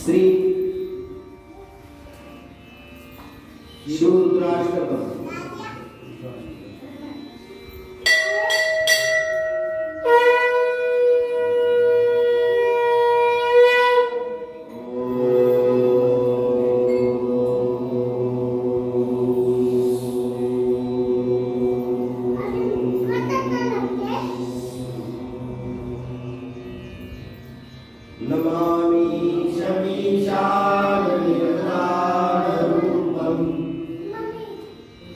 श्री शिवरुद्राष्टकम्। नमामि शमीशाननिर्वाणरूपम्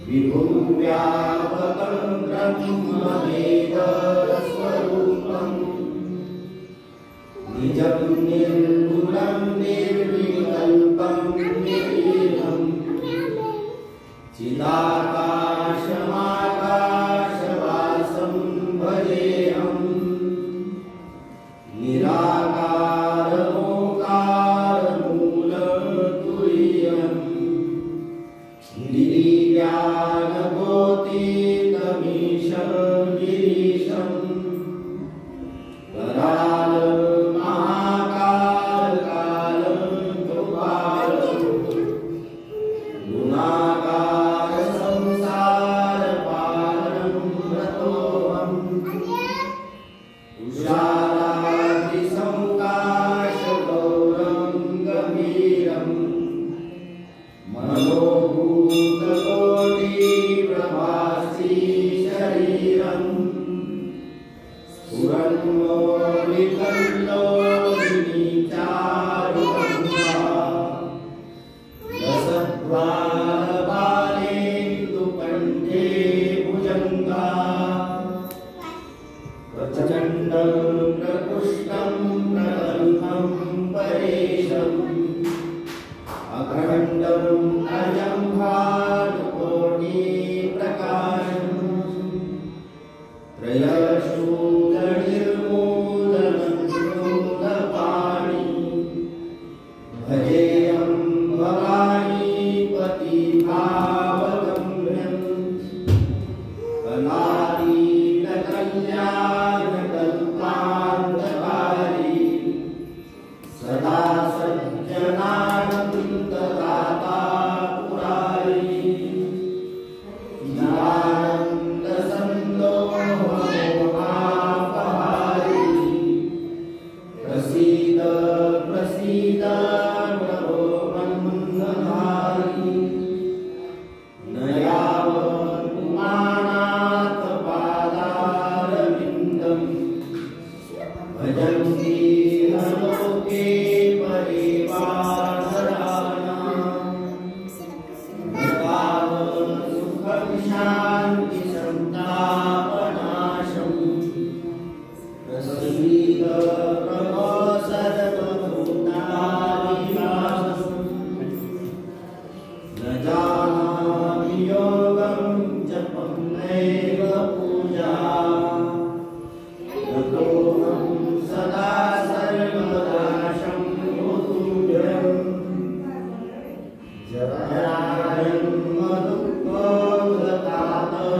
विभुं व्यापकं ब्रह्मवेदस्वरूपम् निजं निर्गुणं निर्विकल्पं निर्लीनं चिदाकाशमाकाशवासं भजेऽहम् निराकारमोकारमूलतुल्यम् निर्व्यानभूतितमीशं गिरीशं करालमहाकारकालं कृपालं गुणाकारसंसारपालं व्रतोऽहम् उषारादिसंकाशगौरं गभीरं मनोभूतकोटिप्रभासी शरीरं स्फुरन्मौलिकल्लोलिनीचारुगङ्गा रसद्वारपालेन्दुकण्ठे भुजङ्गा प्रचण्डं प्रकृष्टं प्रबन्धं परेशम् अखण्डं अजं भानुकोटिप्रकाशम् त्रयशूलनिर्मूलमन्त्रोदपाणि भजेऽहं भवानीपतिभावगम्यम् कलातीतकल्याणकल्पान्तकारी सदा सज्जनानन्ददाता पुरारी ज्ञानन्दसन्दोहमोहापहारी प्रसीद प्रसीद प्रभो मन्नधारी न यावत् पुमानाथपादारविन्दं भजन्ति न लोके परिवासराणाम् न तावत् सुखं शान्तिसन्तापनाशम् प्रसीद प्रभो सर्वभूतादिनाशम् न जानामि योगं जपं नैव पूजा ततोऽहं सदा सर्वदा शम्भुभ्यं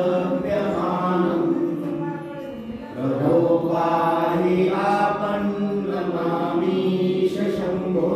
जराजन्मदुःखोदतातप्यमानं प्रभो पाहि आपन्नमामीश शम्भो